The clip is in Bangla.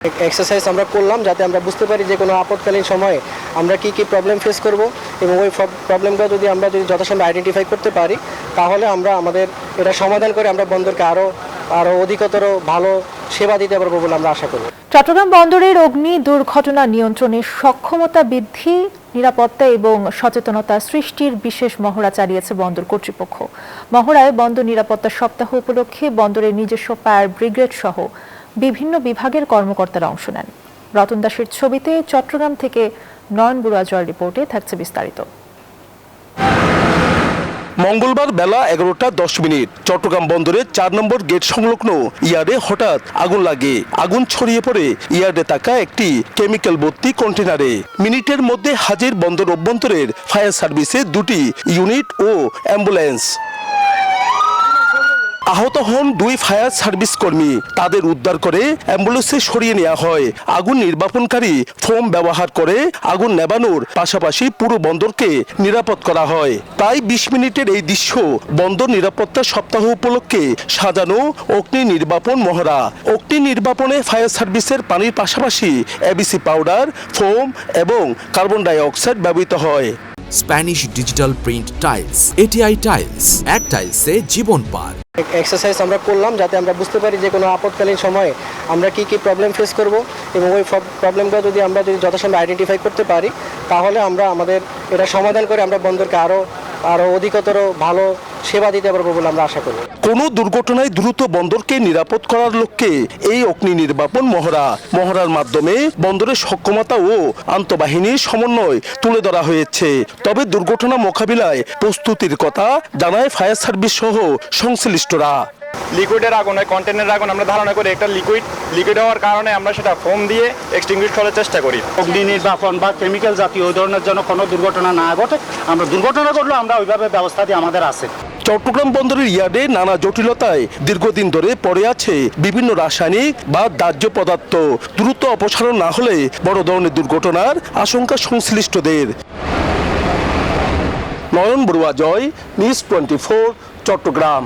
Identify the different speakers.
Speaker 1: এক্সারসাইজ আমরা করলাম যাতে আমরা বুঝতে পারি যে কোনো আপৎকালীন সময়ে আমরা কি প্রবলেম ফেস করব এবং ওই প্রবলেমটা যদি যথাসময়ে আইডেন্টিফাই করতে পারি তাহলে আমরা আমাদের এটা সমাধান করে আমরা বন্দরকে আরো অধিকতর ভালো সেবা দিতে পারবো বলে আমরা আশা করি।
Speaker 2: চট্টগ্রাম বন্দরের অগ্নি দুর্ঘটনা নিয়ন্ত্রণে সক্ষমতা বৃদ্ধি, নিরাপত্তা এবং সচেতনতা সৃষ্টির বিশেষ মহড়া চালিয়েছে বন্দর কর্তৃপক্ষ। মহড়ায় বন্দর নিরাপত্তা সপ্তাহ উপলক্ষে বন্দরের নিজস্ব ফায়ার ব্রিগেড সহ বিভিন্ন বিভাগের কর্মকর্তারা অংশ নেন। রতন দাসের ছবিতে চট্টগ্রাম থেকে নয়ন বড়ুয়া জয়ের রিপোর্টে থাকছে বিস্তারিত।
Speaker 3: মঙ্গলবার বেলা 11:10 চট্টগ্রাম বন্দরের 4 নম্বর গেট সংলগ্ন ইয়ার্ডে হঠাৎ আগুন লাগে। আগুন ছড়িয়ে পড়ে ইয়ার্ডে থাকা একটি কেমিক্যাল ভর্তি কন্টেনারে। মিনিটের মধ্যে হাজির বন্দর অভ্যন্তরের ফায়ার সার্ভিসের 2টি ইউনিট ও অ্যাম্বুলেন্স। আহত হন 2 ফায়ার সার্ভিস কর্মী। তাদের উদ্ধার করে অ্যাম্বুলেন্সে সরিয়ে নেওয়া হয়। আগুন নির্বাপনকারী ফোম ব্যবহার করে আগুন নেভানোর পাশাপাশি পুরো বন্দরকে নিরাপদ করা হয়। প্রায় 20 মিনিটের এই দৃশ্য বন্দর নিরাপত্তা সপ্তাহ উপলক্ষে সাজানো অগ্নি নির্বাপন মহড়া। অগ্নি নির্বাপনে ফায়ার সার্ভিসের পানির পাশাপাশি এবিসি পাউডার, ফোম এবং কার্বন ডাই অক্সাইড ব্যবহৃত হয়।
Speaker 4: Spanish digital print tiles, ATI tiles, এক টাইলসে জীবন পার।
Speaker 1: এক্সারসাইজ আমরা করলাম যাতে আমরা বুঝতে পারি যে কোনো আপৎকালীন সময়ে আমরা কি প্রবলেম ফেস করব এবং ওই প্রবলেমটা যদি যথাসময়ে আইডেন্টিফাই করতে পারি তাহলে আমরা আমাদের এটা সমাধান করে আমরা বন্দরকে আরো অধিকতর ভালো সেবা দিতে পারবো বলে আমরা আশা করি।
Speaker 3: কোনো দুর্ঘটনায় দ্রুত বন্দরকে নিরাপদ করার লক্ষ্যে এই অগ্নি নির্বাপন মহড়ার মাধ্যমে বন্দরের সক্ষমতা ও আন্তঃবাহিনীর সমন্বয় তুলে ধরা হয়েছে। তবে দুর্ঘটনা মোকাবিলায় প্রস্তুতির কথা জানায় ফায়ার সার্ভিস সহ সংশ্লিষ্টরা।
Speaker 5: লিকুইডের আগুন, কন্টেনারের আগুন আমরা ধারণা করি একটা লিকুইড হওয়ার কারণে আমরা সেটা ফোম দিয়ে এক্সটিংগুইশ করার চেষ্টা করি।
Speaker 6: অগ্নি নির্বাপন বা কেমিক্যাল জাতীয় ওই ধরনের জন্য কোনো দুর্ঘটনা না ঘটে, আমরা দুর্ঘটনা ঘটলেও আমরা ওইভাবে ব্যবস্থা দিয়ে আমাদের আছে।
Speaker 3: চট্টগ্রাম বন্দরের ইয়ার্ডে নানা জটিলতায় দীর্ঘদিন ধরে পড়ে আছে বিভিন্ন রাসায়নিক বা দাহ্য পদার্থ। দ্রুত অপসারণ না হলে বড় ধরনের দুর্ঘটনার আশঙ্কা সংশ্লিষ্টদের। নয়ন বড়ুয়া জয়, নিউজ 24, চট্টগ্রাম।